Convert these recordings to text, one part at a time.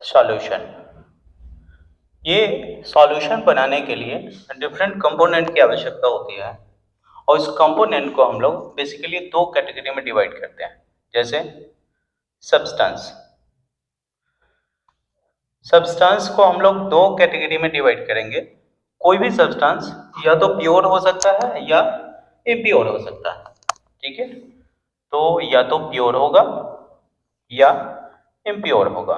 Solution. ये solution बनाने के लिए डिफरेंट कंपोनेंट की आवश्यकता होती है और इस कंपोनेंट को हम लोग बेसिकली दो कैटेगरी में डिवाइड करते हैं। जैसे सब्सटेंस। सब्सटेंस को हम लोग दो कैटेगरी में डिवाइड करेंगे। कोई भी सब्सटेंस या तो प्योर हो सकता है या इम्प्योर हो सकता है। ठीक है, तो या तो प्योर होगा या इम्प्योर होगा।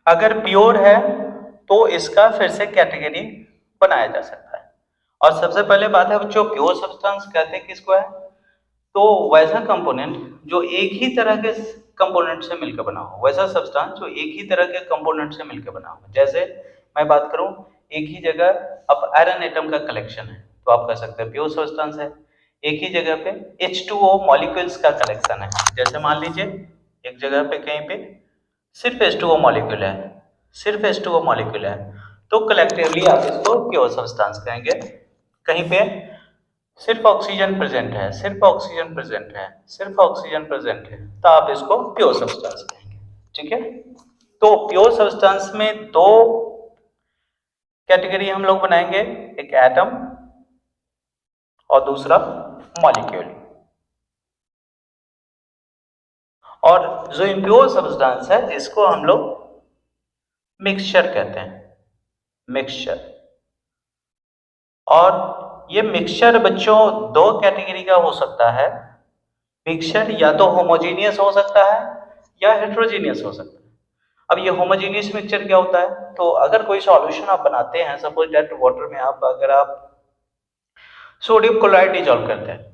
अगर प्योर है तो इसका फिर से कैटेगरी बनाया जा सकता है। और सबसे पहले बात है बच्चों, प्योर सब्सटेंस कहते हैं किसको है? तो वैसा कंपोनेंट जो एक ही तरह के कंपोनेंट से मिलकर बना हो, वैसा सब्सटेंस जो एक ही तरह के कंपोनेंट से मिलकर बना हो। जैसे मैं बात करूं, एक ही जगह अब आयरन एटम का कलेक्शन है तो आप कह सकते हैं प्योर सब्सटेंस है। एक ही जगह पे H2O मॉलिक्यूल्स का कलेक्शन है, जैसे मान लीजिए एक जगह पे कहीं पे सिर्फ H2O मॉलिक्यूल है, सिर्फ H2O मॉलिक्यूल है, तो कलेक्टिवली आप इसको प्योर सब्सटेंस कहेंगे। कहीं पे सिर्फ ऑक्सीजन प्रेजेंट है, सिर्फ ऑक्सीजन प्रेजेंट है, सिर्फ ऑक्सीजन प्रेजेंट है, तो आप इसको प्योर सब्सटेंस कहेंगे। ठीक है, तो प्योर सब्सटेंस में दो कैटेगरी हम लोग बनाएंगे, एक एटम और दूसरा मॉलिक्यूल। और जो इम्प्योर सब्सटेंस है इसको हम लोग मिक्सचर कहते हैं, मिक्सचर। और ये मिक्सचर बच्चों दो कैटेगरी का हो सकता है। मिक्सचर या तो होमोजेनियस हो सकता है या हेट्रोजेनियस हो सकता है। अब ये होमोजेनियस मिक्सचर क्या होता है? तो अगर कोई सॉल्यूशन आप बनाते हैं, सपोज दैट वाटर में आप अगर आप सोडियम क्लोराइड डिजोल्व करते हैं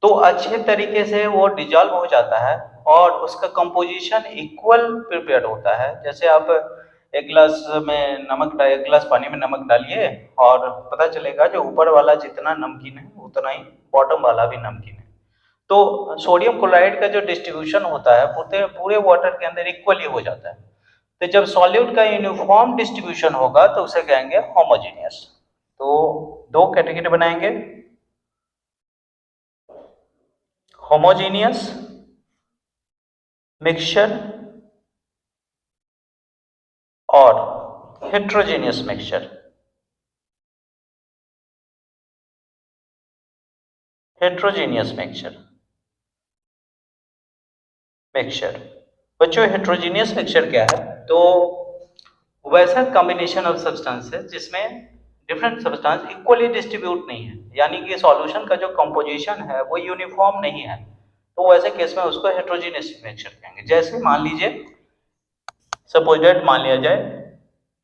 तो अच्छे तरीके से वो डिजोल्व हो जाता है और उसका कंपोजिशन इक्वल प्रिपेयर्ड होता है। जैसे आप एक गिलास में नमक डाल, एक गिलास पानी में नमक डालिए और पता चलेगा जो ऊपर वाला जितना नमकीन है उतना ही बॉटम वाला भी नमकीन है। तो सोडियम क्लोराइड का जो डिस्ट्रीब्यूशन होता है पूरे पूरे वाटर के अंदर इक्वली हो जाता है। तो जब सॉल्यूट का यूनिफॉर्म डिस्ट्रीब्यूशन होगा तो उसे कहेंगे होमोजेनियस। तो दो कैटेगरी बनाएंगे, होमोजेनियस मिक्सचर और heterogeneous mixture. Heterogeneous mixture, mixture बच्चों हेट्रोजेनियस मिक्सचर क्या है? तो वैसा कॉम्बिनेशन ऑफ सब्सटेंस है जिसमें डिफरेंट सब्सटेंस इक्वली डिस्ट्रीब्यूट नहीं है, यानी कि सॉल्यूशन का जो कंपोजिशन है वो यूनिफॉर्म नहीं है, तो वैसे केस में उसको हेट्रोजेनियस मिक्सचर कहेंगे। जैसे मान लीजिए, सपोज दैट मान लिया जाए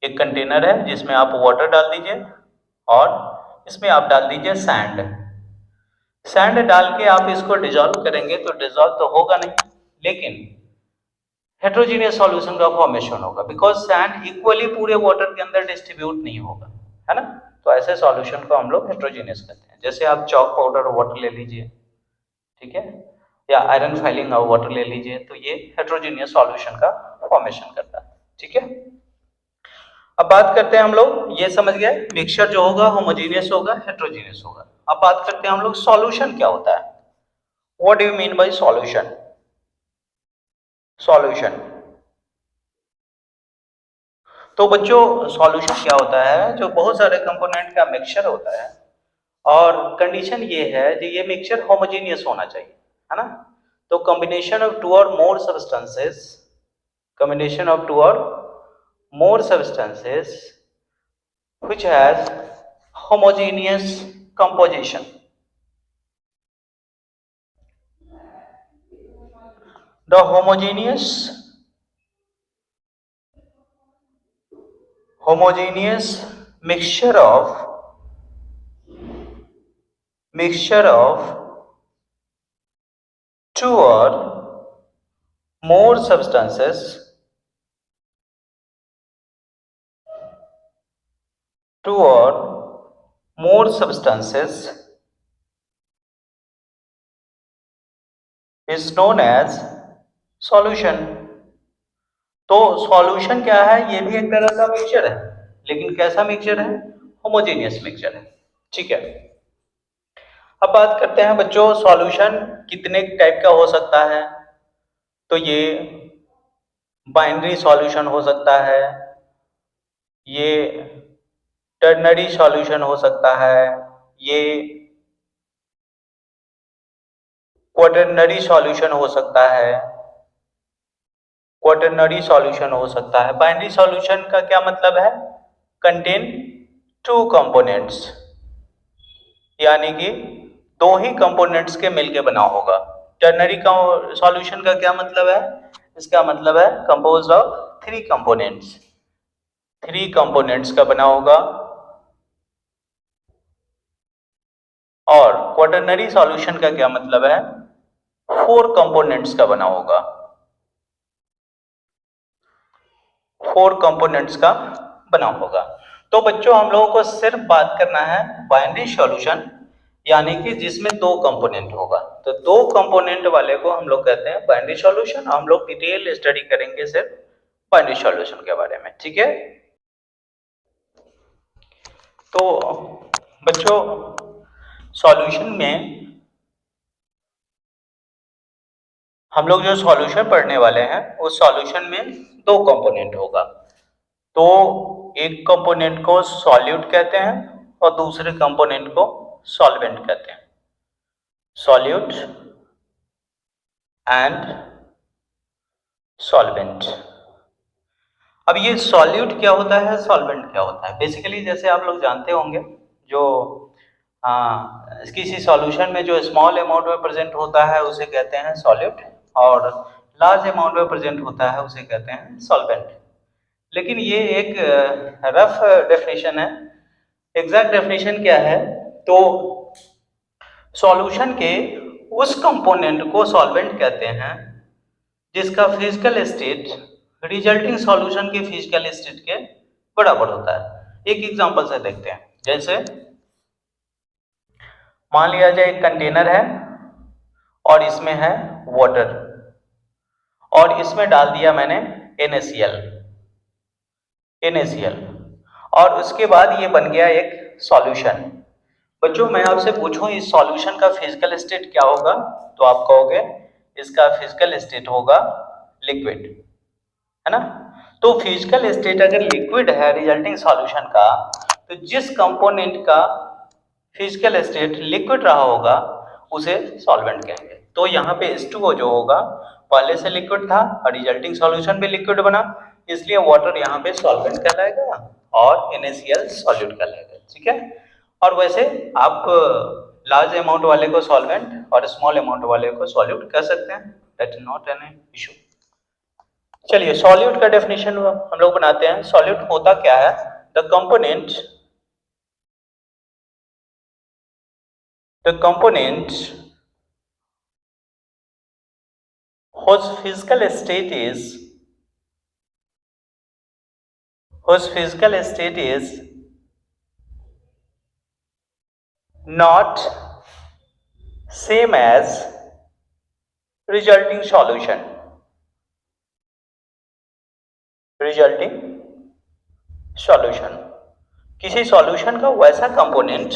एक कंटेनर है जिसमें आप वाटर डाल दीजिए और इसमें आप डाल दीजिए सैंड। सैंड डाल के आप इसको डिजोल्व करेंगे तो डिजोल्व तो होगा नहीं, लेकिन हेट्रोजीनियस सॉल्यूशन का फॉर्मेशन होगा, बिकॉज सैंड इक्वली पूरे वाटर के अंदर डिस्ट्रीब्यूट नहीं होगा, है ना। तो ऐसे सॉल्यूशन को हम लोग हेट्रोजीनियस कहते हैं। जैसे आप चॉक पाउडर वाटर ले लीजिए, ठीक है, या आयरन फाइलिंग और वाटर ले लीजिए, तो ये हेट्रोजीनियस सॉल्यूशन का फॉर्मेशन करता है। ठीक है, अब बात करते हैं हम लोग, ये समझ गए मिक्सचर जो होगा होमोजेनियस होगा हेट्रोजीनियस होगा। अब बात करते हैं हम लोग सॉल्यूशन क्या होता है। What do you mean by solution? Solution, तो बच्चों सॉल्यूशन क्या होता है? जो बहुत सारे कंपोनेंट का मिक्सचर होता है और कंडीशन ये है कि ये मिक्सचर होमोजेनियस होना चाहिए, है ना। तो कॉम्बिनेशन ऑफ टू और मोर substances, combination of two or more substances which has homogeneous composition. The homogeneous mixture of two or more substances, two or more substances is known as solution. तो solution क्या है? ये भी एक तरह का mixture है, लेकिन कैसा मिक्सचर है? होमोजेनियस मिक्सचर है। ठीक है, अब बात करते हैं बच्चों सॉल्यूशन कितने टाइप का हो सकता है। तो ये बाइनरी सॉल्यूशन हो सकता है, ये टर्नरी सॉल्यूशन हो सकता है, ये क्वाटरनरी सॉल्यूशन हो सकता है, क्वाटरनरी सॉल्यूशन हो सकता है। बाइनरी सॉल्यूशन का क्या मतलब है? कंटेन टू कंपोनेंट्स, यानी कि दो ही कंपोनेंट्स के मिलके बना होगा। टर्नरी का सॉल्यूशन का क्या मतलब है? इसका मतलब है composed of three components, three components का बना होगा। और क्वाटरनरी सॉल्यूशन का क्या मतलब है? फोर कंपोनेंट्स का बना होगा, फोर कंपोनेंट्स का बना होगा। तो बच्चों हम लोगों को सिर्फ बात करना है बाइनरी सॉल्यूशन, यानी कि जिसमें दो कंपोनेंट होगा। तो दो कंपोनेंट वाले को हम लोग कहते हैं बाइनरी सॉल्यूशन। हम लोग डिटेल स्टडी करेंगे सिर्फ बाइनरी सॉल्यूशन के बारे में, ठीक है। तो बच्चों सॉल्यूशन में हम लोग जो सॉल्यूशन पढ़ने वाले हैं उस सॉल्यूशन में दो कंपोनेंट होगा। तो एक कंपोनेंट को सॉल्यूट कहते हैं और दूसरे कंपोनेंट को सॉल्वेंट कहते हैं। Solute and solvent. अब ये सॉल्यूट क्या होता है, सॉल्वेंट क्या होता है? बेसिकली जैसे आप लोग जानते होंगे, जो किसी सॉल्यूशन में जो स्मॉल अमाउंट में प्रेजेंट होता है उसे कहते हैं सॉल्यूट, और लार्ज अमाउंट में प्रेजेंट होता है उसे कहते हैं सॉल्वेंट। लेकिन ये एक रफ डेफिनेशन है। एग्जैक्ट डेफिनेशन क्या है? तो सॉल्यूशन के उस कंपोनेंट को सॉल्वेंट कहते हैं जिसका फिजिकल स्टेट रिजल्टिंग सॉल्यूशन के फिजिकल स्टेट के बराबर होता है। एक एग्जांपल से देखते हैं। जैसे मान लिया जाए एक कंटेनर है और इसमें है वाटर, और इसमें डाल दिया मैंने NaCl, और उसके बाद ये बन गया एक सॉल्यूशन। बच्चों मैं आपसे पूछूं इस सॉल्यूशन का फिजिकल स्टेट क्या होगा, तो आप कहोगे इसका फिजिकल स्टेट होगा लिक्विड, है ना। तो फिजिकल स्टेट अगर लिक्विड है रिजल्टिंग सॉल्यूशन का, तो जिस कंपोनेंट का फिजिकल स्टेट लिक्विड रहा होगा उसे सॉल्वेंट कहेंगे। तो यहाँ पे H2O जो होगा पहले से लिक्विड था और रिजल्टिंग सॉल्यूशन भी लिक्विड बना, इसलिए वाटर यहाँ पे सॉल्वेंट कहलाएगा और NaCl सॉल्यूट कहलाएगा, ठीक है। और वैसे आप लार्ज अमाउंट वाले को सॉल्वेंट और स्मॉल अमाउंट वाले को सॉल्यूट कह सकते हैं, that is not an issue. चलिए सॉल्यूट का डेफिनेशन हम लोग बनाते हैं। सॉल्यूट होता क्या है? The component whose physical state is not same as resulting solution, किसी सॉल्यूशन का वैसा कंपोनेंट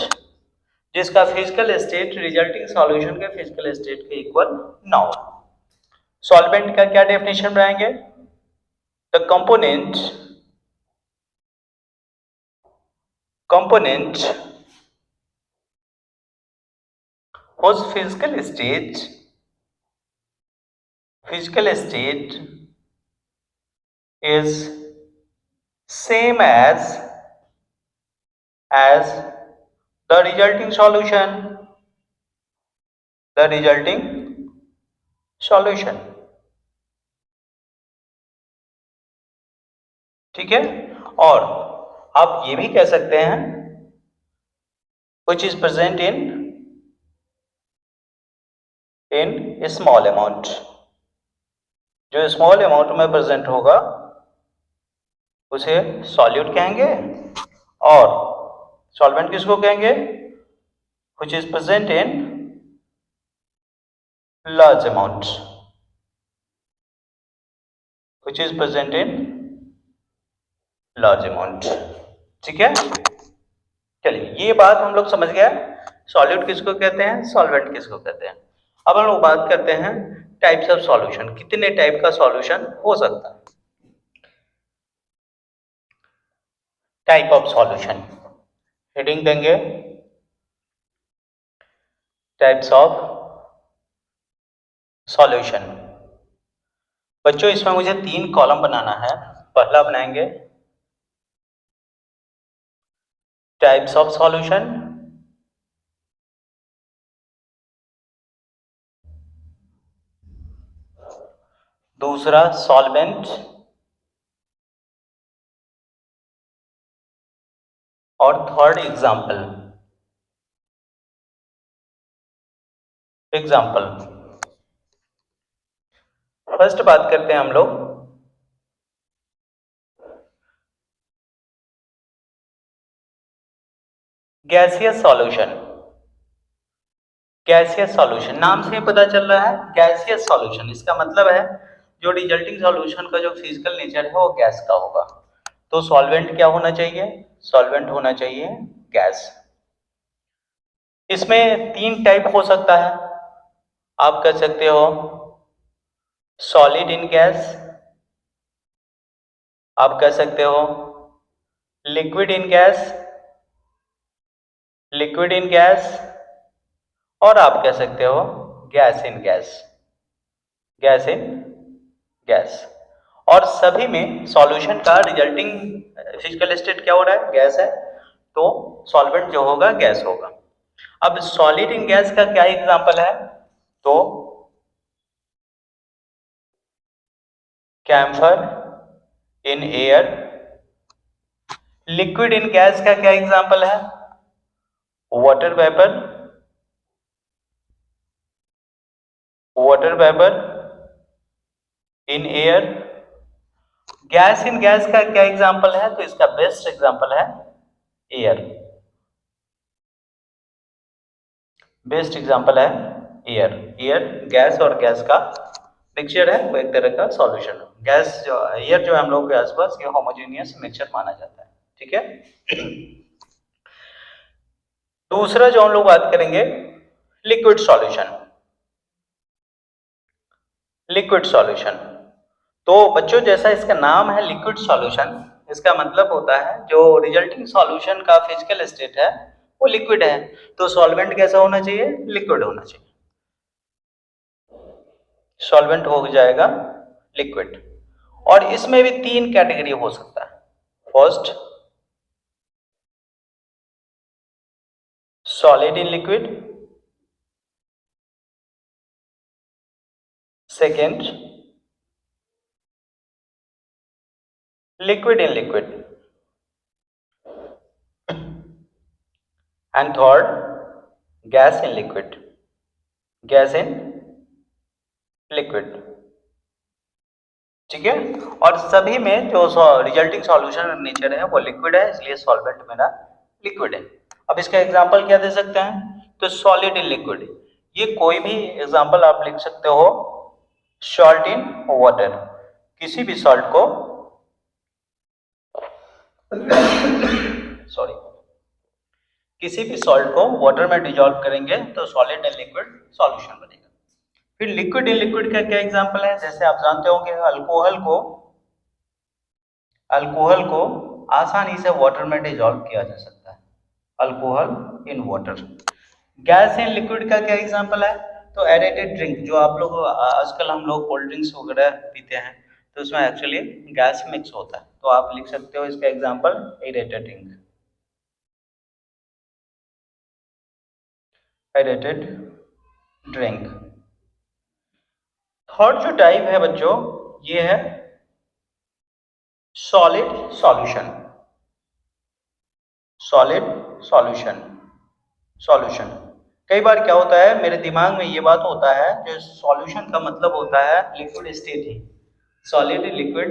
जिसका फिजिकल स्टेट रिजल्टिंग सॉल्यूशन के फिजिकल स्टेट के इक्वल ना हो। सॉल्वेंट का क्या डेफिनेशन बनाएंगे? The component whose physical state is same as the resulting solution, ठीक है। और आप ये भी कह सकते हैं which is present in small amount, जो स्मॉल अमाउंट में प्रेजेंट होगा उसे सॉल्यूट कहेंगे, और सॉल्वेंट किसको कहेंगे? which is present in large amount, ठीक है। चलिए ये बात हम लोग समझ गए, सॉल्यूट किसको कहते हैं, सॉल्वेंट किसको कहते हैं। अब हम लोग बात करते हैं टाइप्स ऑफ सॉल्यूशन, कितने टाइप का सॉल्यूशन हो सकता है। टाइप ऑफ सॉल्यूशन, हेडिंग देंगे टाइप्स ऑफ सॉल्यूशन। बच्चों इसमें मुझे 3 कॉलम बनाना है। पहला बनाएंगे टाइप्स ऑफ सॉल्यूशन, दूसरा सॉल्वेंट और थर्ड एग्जाम्पल। फर्स्ट बात करते हैं हम लोग गैसियस सॉल्यूशन। गैसियस सॉल्यूशन नाम से पता चल रहा है गैसियस सॉल्यूशन, इसका मतलब है जो रिजल्टिंग सॉल्यूशन का जो फिजिकल नेचर है वो गैस का होगा। तो सॉल्वेंट क्या होना चाहिए? सॉल्वेंट होना चाहिए गैस। इसमें 3 टाइप हो सकता है। आप कह सकते हो सॉलिड इन गैस, आप कह सकते हो liquid in gas, liquid in gas, और आप कह सकते हो gas in gas, gas in gas. और सभी में सॉल्यूशन का रिजल्टिंग फिजिकल स्टेट क्या हो रहा है? गैस है, तो सॉल्वेंट जो होगा गैस होगा। अब सॉलिड इन गैस का क्या एग्जांपल है? तो camphor in air. Liquid in gas का क्या एग्जांपल है? Water vapour, water vapour in air. Gas in gas का क्या एग्जांपल है? तो इसका बेस्ट एग्जांपल है एयर। बेस्ट एग्जांपल है एयर। एयर गैस और गैस का मिक्सचर है, वो एक तरह का सॉल्यूशन है। गैस जो एयर जो हम लोग के आसपास ये होमोजेनियस मिक्सचर माना जाता है, ठीक है। दूसरा जो हम लोग बात करेंगे लिक्विड सॉल्यूशन। लिक्विड सॉल्यूशन, तो बच्चों जैसा इसका नाम है लिक्विड सॉल्यूशन, इसका मतलब होता है जो रिजल्टिंग सॉल्यूशन का फिजिकल स्टेट है वो लिक्विड है। तो सॉल्वेंट कैसा होना चाहिए? लिक्विड होना चाहिए। सॉल्वेंट हो जाएगा लिक्विड। और इसमें भी 3 कैटेगरी हो सकता है। First solid in liquid, second liquid in liquid, and third gas in liquid, gas in liquid, ठीक है। और सभी में जो रिजल्टिंग सॉल्यूशन नेचर है वो लिक्विड है, इसलिए सॉल्वेंट मेरा लिक्विड है। अब इसका एग्जांपल क्या दे सकते हैं? तो सॉलिड इन लिक्विड, ये कोई भी एग्जांपल आप लिख सकते हो। सॉल्ट इन वाटर, किसी भी सॉल्ट को सॉरी किसी भी सॉल्ट को वाटर में डिजोल्व करेंगे तो सॉलिड इन लिक्विड सॉल्यूशन बनेगा। फिर लिक्विड इन लिक्विड का क्या एग्जांपल है? जैसे आप जानते हो कि अल्कोहल को आसानी से वाटर में डिजोल्व किया जा सकता है, alcohol in water. Gas in liquid का क्या एग्जांपल है? तो एरेटेड ड्रिंक, जो आप लोग आजकल हम लोग कोल्ड ड्रिंक्स वगैरह पीते हैं तो उसमें एक्चुअली गैस मिक्स होता है, तो आप लिख सकते हो इसका example aerated drink, aerated drink. Third जो टाइप है बच्चों ये है solid solution. Solid solution, solution कई बार क्या होता है मेरे दिमाग में ये बात होता है जो सॉल्यूशन का मतलब होता है लिक्विड स्टेट ही, सॉलिड लिक्विड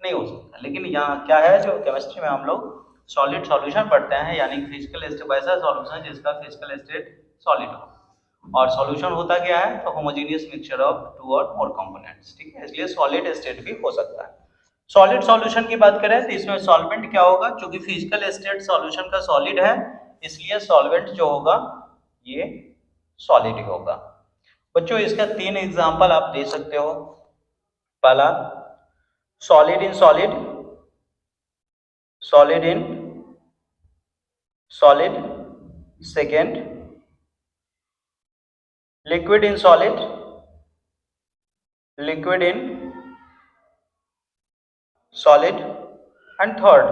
नहीं हो सकता। लेकिन यहाँ क्या है, जो केमिस्ट्री में हम लोग सॉलिड सॉल्यूशन पढ़ते हैं, यानी फिजिकल स्टेट वैसा सॉल्यूशन जिसका फिजिकल स्टेट सॉलिड हो, और सॉल्यूशन होता क्या है? तो होमोजेनियस मिक्सचर ऑफ 2 और मोर कंपोनेंट्स, ठीक है। इसलिए सॉलिड स्टेट भी हो सकता है। सॉलिड सॉल्यूशन की बात करें तो इसमें सॉल्वेंट क्या होगा? क्योंकि फिजिकल स्टेट सॉल्यूशन का सॉलिड है, इसलिए सॉल्वेंट जो होगा ये सॉलिड ही होगा। बच्चों इसका 3 एग्जांपल आप दे सकते हो। पहला solid in solid, solid in solid, second liquid in solid, liquid in solid, and third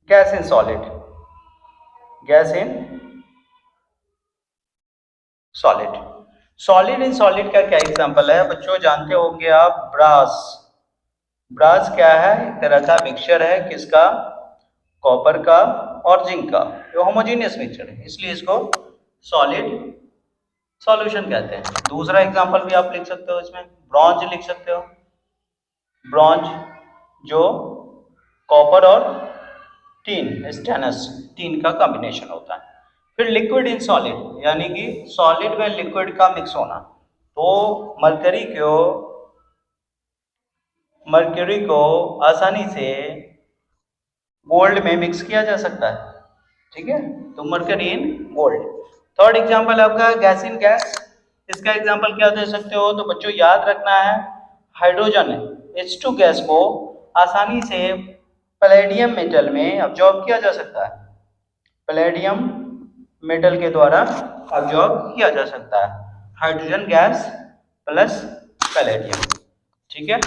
gas in solid, gas in solid. Solid in solid का क्या एग्जांपल है बच्चों, जानते होंगे आप, ब्रास। ब्रास क्या है, एक तरह का मिक्सचर है, किसका, कॉपर का और जिंक का, ये होमोजेनियस मिक्सचर है, इसलिए इसको सॉलिड सॉल्यूशन कहते हैं। दूसरा एग्जांपल भी आप लिख सकते हो, इसमें ब्रॉन्ज लिख सकते हो, ब्रॉन्ज जो कॉपर और टीन, स्टेनस टीन का कॉम्बिनेशन होता है। फिर लिक्विड इन सॉलिड, यानी कि सॉलिड में लिक्विड का मिक्स होना, तो मरकरी को आसानी से गोल्ड में मिक्स किया जा सकता है, ठीक है, तो mercury in gold. Third example आपका गैस इन गैस, इसका एग्जांपल क्या दे सकते हो, तो बच्चों याद रखना है, हाइड्रोजन H2 गैस को आसानी से पैलेडियम मेटल में अब्जॉर्ब किया जा सकता है, पैलेडियम मेटल के द्वारा अब्जॉर्ब किया जा सकता है, हाइड्रोजन गैस प्लस पैलेडियम, ठीक है।